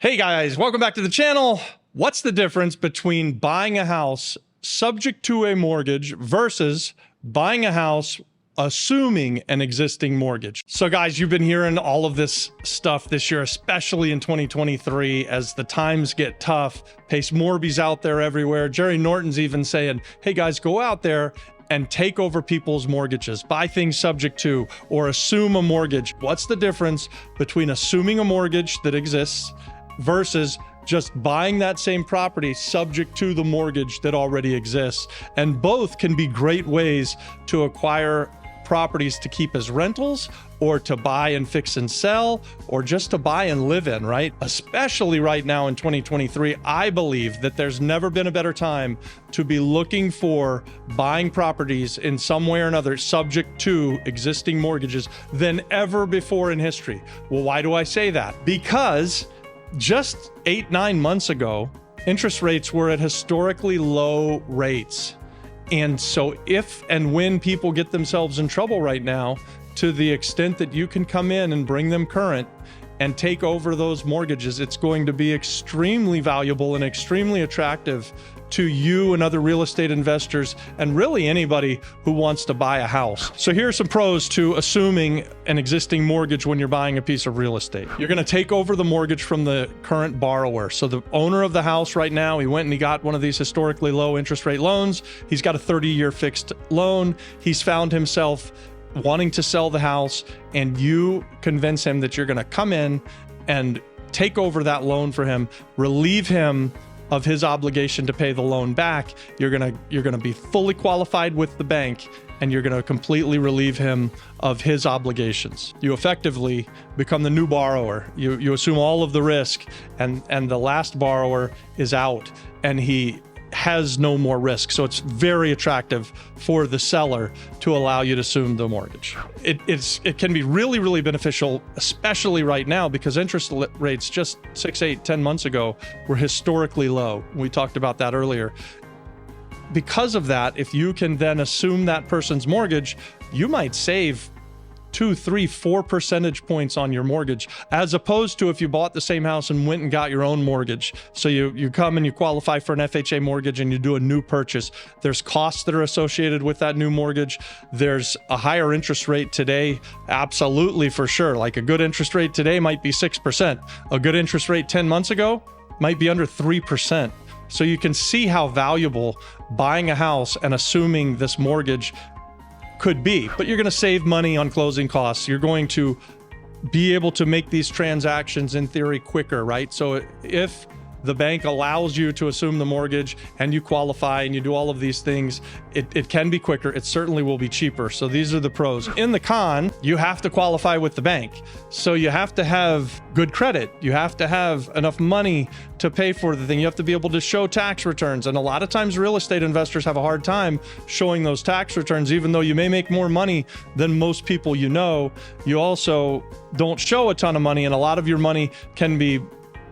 Hey guys, welcome back to the channel. What's the difference between buying a house subject to a mortgage versus buying a house assuming an existing mortgage? So guys, you've been hearing all of this stuff this year, especially in 2023, as the times get tough. Pace Morby's out there everywhere. Jerry Norton's even saying, hey guys, go out there and take over people's mortgages, buy things subject to, or assume a mortgage. What's the difference between assuming a mortgage that exists versus just buying that same property subject to the mortgage that already exists? And both can be great ways to acquire properties to keep as rentals, or to buy and fix and sell, or just to buy and live in, right? Especially right now in 2023, I believe that there's never been a better time to be looking for buying properties in some way or another subject to existing mortgages than ever before in history. Well, why do I say that? Because just 8-9 months ago, interest rates were at historically low rates. And so if and when people get themselves in trouble right now, to the extent that you can come in and bring them current and take over those mortgages, it's going to be extremely valuable and extremely attractive to you and other real estate investors, and really anybody who wants to buy a house. So here are some pros to assuming an existing mortgage when you're buying a piece of real estate. You're going to take over the mortgage from the current borrower. So the owner of the house right now, he went and he got one of these historically low interest rate loans. He's got a 30-year fixed loan. He's found himself wanting to sell the house, and you convince him that you're going to come in and take over that loan for him, relieve him of his obligation to pay the loan back. You're gonna be fully qualified with the bank, and you're gonna completely relieve him of his obligations. You effectively become the new borrower. You assume all of the risk, and the last borrower is out, and he has no more risk. So it's very attractive for the seller to allow you to assume the mortgage. It can be really, really beneficial, especially right now, because interest rates just 6, 8, 10 months ago were historically low. We talked about that earlier. Because of that, if you can then assume that person's mortgage, you might save 2, 3, 4 percentage points on your mortgage, as opposed to if you bought the same house and went and got your own mortgage. So you come and you qualify for an FHA mortgage and you do a new purchase. There's costs that are associated with that new mortgage. There's a higher interest rate today, absolutely, for sure. Like a good interest rate today might be 6%. A good interest rate 10 months ago might be under 3%. So you can see how valuable buying a house and assuming this mortgage could be. But you're going to save money on closing costs. You're going to be able to make these transactions in theory quicker, right? So if the bank allows you to assume the mortgage and you qualify and you do all of these things, it can be quicker. It certainly will be cheaper. So these are the pros. In the con, you have to qualify with the bank. So you have to have good credit. You have to have enough money to pay for the thing. You have to be able to show tax returns. And a lot of times real estate investors have a hard time showing those tax returns. Even though you may make more money than most people you know, you also don't show a ton of money, and a lot of your money can be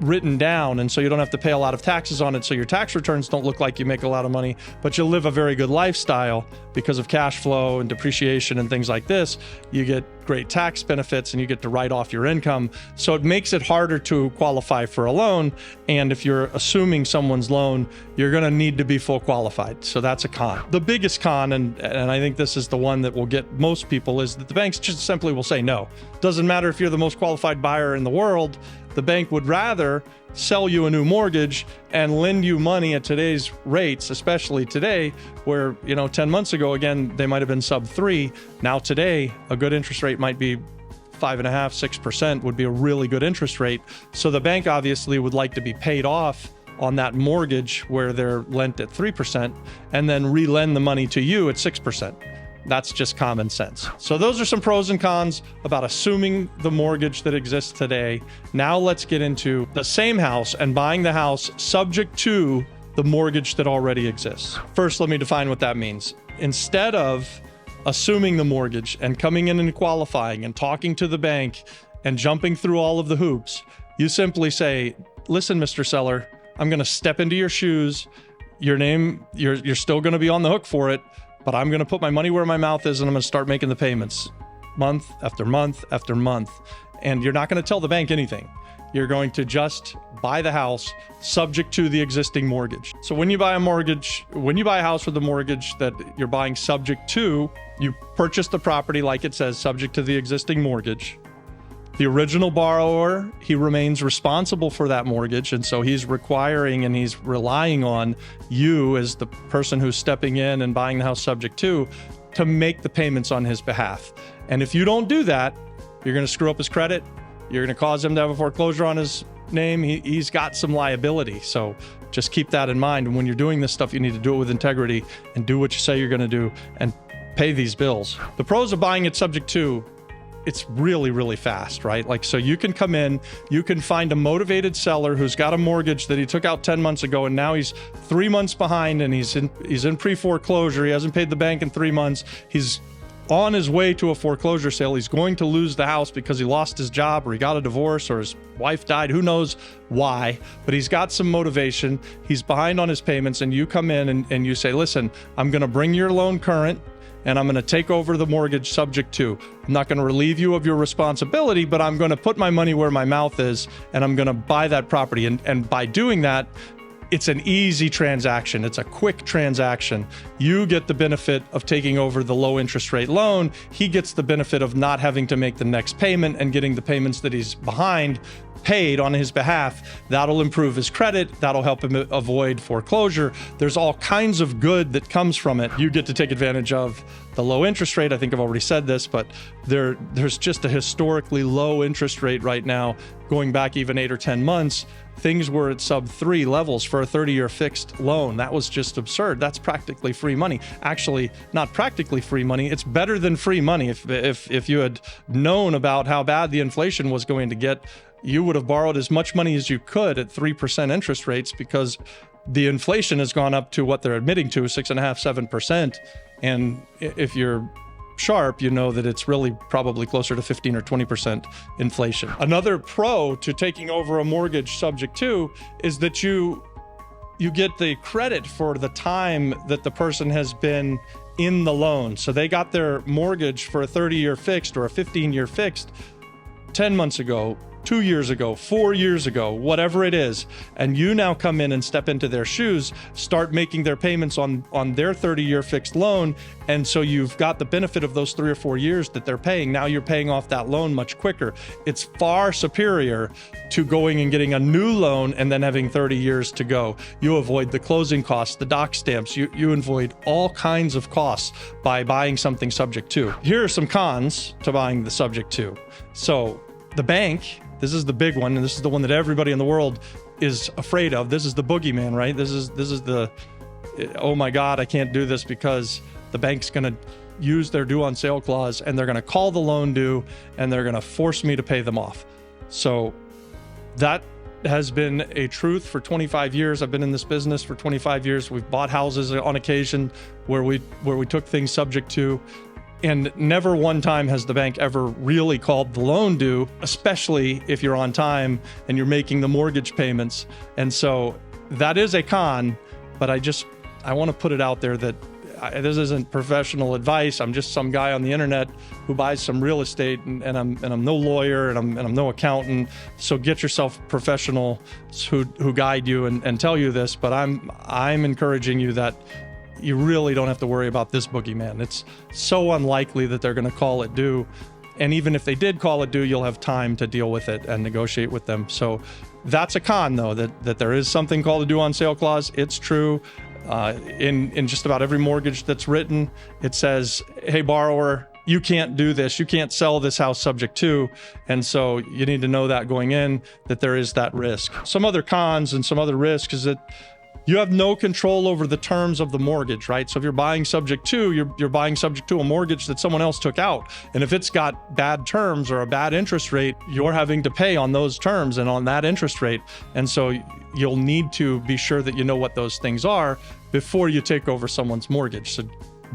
written down, and so you don't have to pay a lot of taxes on it, so your tax returns don't look like you make a lot of money, but you live a very good lifestyle because of cash flow and depreciation and things like this. You get great tax benefits and you get to write off your income, so it makes it harder to qualify for a loan. And if you're assuming someone's loan, you're going to need to be full qualified. So that's a con. The biggest con, and I think this is the one that will get most people, is that the banks just simply will say no. Doesn't matter if you're the most qualified buyer in the world, the bank would rather sell you a new mortgage and lend you money at today's rates, especially today, where, 10 months ago, again, they might have been sub 3. Now today, a good interest rate might be 5.5%, 6% would be a really good interest rate. So the bank obviously would like to be paid off on that mortgage where they're lent at 3% and then re-lend the money to you at 6%. That's just common sense. So those are some pros and cons about assuming the mortgage that exists today. Now let's get into the same house and buying the house subject to the mortgage that already exists. First, let me define what that means. Instead of assuming the mortgage and coming in and qualifying and talking to the bank and jumping through all of the hoops, you simply say, listen, Mr. Seller, I'm going to step into your shoes. Your name, you're still going to be on the hook for it, but I'm going to put my money where my mouth is, and I'm going to start making the payments month after month after month. And you're not going to tell the bank anything. You're going to just buy the house subject to the existing mortgage. So when you buy a house with a mortgage that you're buying subject to, you purchase the property like it says, subject to the existing mortgage. The original borrower, he remains responsible for that mortgage. And so he's requiring and he's relying on you as the person who's stepping in and buying the house subject to make the payments on his behalf. And if you don't do that, you're going to screw up his credit. You're going to cause him to have a foreclosure on his name. He's got some liability. So just keep that in mind. And when you're doing this stuff, you need to do it with integrity and do what you say you're going to do and pay these bills. The pros of buying it subject to, it's really, really fast, right? Like, so you can come in, you can find a motivated seller who's got a mortgage that he took out 10 months ago, and now he's 3 months behind and he's in pre-foreclosure. He hasn't paid the bank in 3 months. He's on his way to a foreclosure sale. He's going to lose the house because he lost his job or he got a divorce or his wife died. Who knows why, but he's got some motivation. He's behind on his payments, and you come in and you say, listen, I'm going to bring your loan current and I'm going to take over the mortgage subject to. I'm not going to relieve you of your responsibility, but I'm going to put my money where my mouth is and I'm going to buy that property. And by doing that, it's an easy transaction. It's a quick transaction. You get the benefit of taking over the low interest rate loan. He gets the benefit of not having to make the next payment and getting the payments that he's behind paid on his behalf. That'll improve his credit. That'll help him avoid foreclosure. There's all kinds of good that comes from it. You get to take advantage of the low interest rate. I think I've already said this, but there's just a historically low interest rate right now, going back even 8 or 10 months. Things were at sub 3 levels for a 30-year fixed loan. That was just absurd. That's practically free money. Actually, not practically free money. It's better than free money. If you had known about how bad the inflation was going to get, you would have borrowed as much money as you could at 3% interest rates, because the inflation has gone up to what they're admitting to, 6.5%, 7%. And if you're sharp, you know that it's really probably closer to 15 or 20% inflation. Another pro to taking over a mortgage subject to is that you get the credit for the time that the person has been in the loan. So they got their mortgage for a 30-year fixed or a 15-year fixed 10 months ago, 2 years ago, 4 years ago, whatever it is, and you now come in and step into their shoes, start making their payments on their 30-year fixed loan, and so you've got the benefit of those 3 or 4 years that they're paying. Now you're paying off that loan much quicker. It's far superior to going and getting a new loan and then having 30 years to go. You avoid the closing costs, the doc stamps, you avoid all kinds of costs by buying something subject to. Here are some cons to buying the subject to. So the bank, this is the big one, and this is the one that everybody in the world is afraid of. This is the boogeyman, right? This is the, oh my God, I can't do this because the bank's going to use their due on sale clause and they're going to call the loan due and they're going to force me to pay them off. So that has been a truth for 25 years. I've been in this business for 25 years. We've bought houses on occasion where we took things subject to. And never one time has the bank ever really called the loan due, especially if you're on time and you're making the mortgage payments. And so that is a con, but I want to put it out there that this isn't professional advice. I'm just some guy on the internet who buys some real estate, and I'm no lawyer and I'm no accountant. So get yourself professionals who guide you and tell you this. But I'm encouraging you that you really don't have to worry about this boogeyman. It's so unlikely that they're going to call it due. And even if they did call it due, you'll have time to deal with it and negotiate with them. So that's a con, though, that there is something called a due on sale clause. It's true. In just about every mortgage that's written, it says, hey, borrower, you can't do this. You can't sell this house subject to. And so you need to know that going in, that there is that risk. Some other cons and some other risks is that you have no control over the terms of the mortgage, right? So if you're buying subject to, you're buying subject to a mortgage that someone else took out. And if it's got bad terms or a bad interest rate, you're having to pay on those terms and on that interest rate. And so you'll need to be sure that you know what those things are before you take over someone's mortgage. So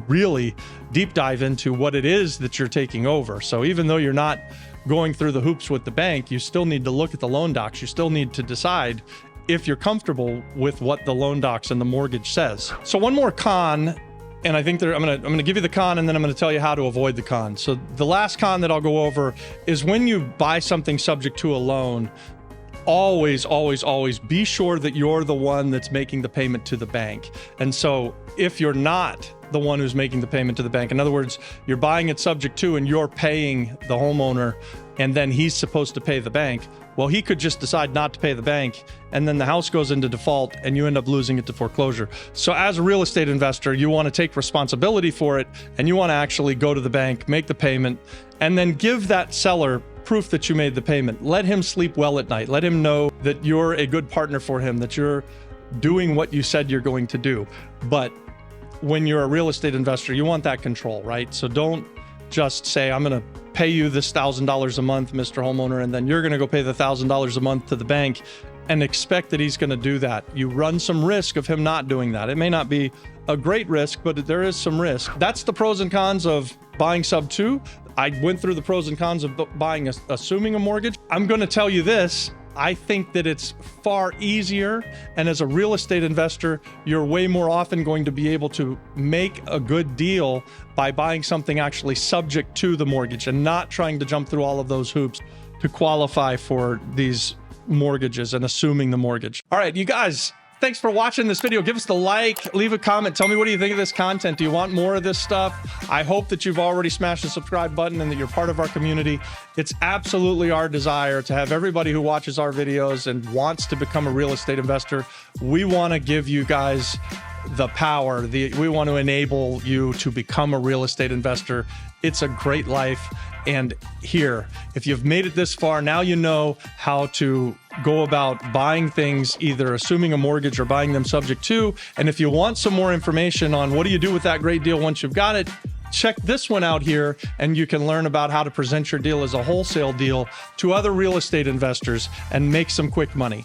really deep dive into what it is that you're taking over. So even though you're not going through the hoops with the bank, you still need to look at the loan docs. You still need to decide if you're comfortable with what the loan docs and the mortgage says. So one more con, and I think I'm gonna give you the con and then I'm gonna tell you how to avoid the con. So the last con that I'll go over is when you buy something subject to a loan, always, always, always be sure that you're the one that's making the payment to the bank. And so if you're not the one who's making the payment to the bank, in other words, you're buying it subject to and you're paying the homeowner and then he's supposed to pay the bank, well, he could just decide not to pay the bank and then the house goes into default and you end up losing it to foreclosure. So as a real estate investor, you want to take responsibility for it and you want to actually go to the bank, make the payment, and then give that seller proof that you made the payment. Let him sleep well at night. Let him know that you're a good partner for him, that you're doing what you said you're going to do. But when you're a real estate investor, you want that control, right? So don't just say, I'm going to pay you this $1,000 a month, Mr. Homeowner, and then you're going to go pay the $1,000 a month to the bank and expect that he's going to do that. You run some risk of him not doing that. It may not be a great risk, but there is some risk. That's the pros and cons of buying sub to. I went through the pros and cons of buying, assuming a mortgage. I'm going to tell you this. I think that it's far easier. And as a real estate investor, you're way more often going to be able to make a good deal by buying something actually subject to the mortgage and not trying to jump through all of those hoops to qualify for these mortgages and assuming the mortgage. All right, you guys, thanks for watching this video. Give us the like, leave a comment. Tell me, what do you think of this content? Do you want more of this stuff? I hope that you've already smashed the subscribe button and that you're part of our community. It's absolutely our desire to have everybody who watches our videos and wants to become a real estate investor. We want to give you guys the power. We want to enable you to become a real estate investor. It's a great life. And here, if you've made it this far, now you know how to go about buying things, either assuming a mortgage or buying them subject to. And if you want some more information on what do you do with that great deal once you've got it, check this one out here, and you can learn about how to present your deal as a wholesale deal to other real estate investors and make some quick money.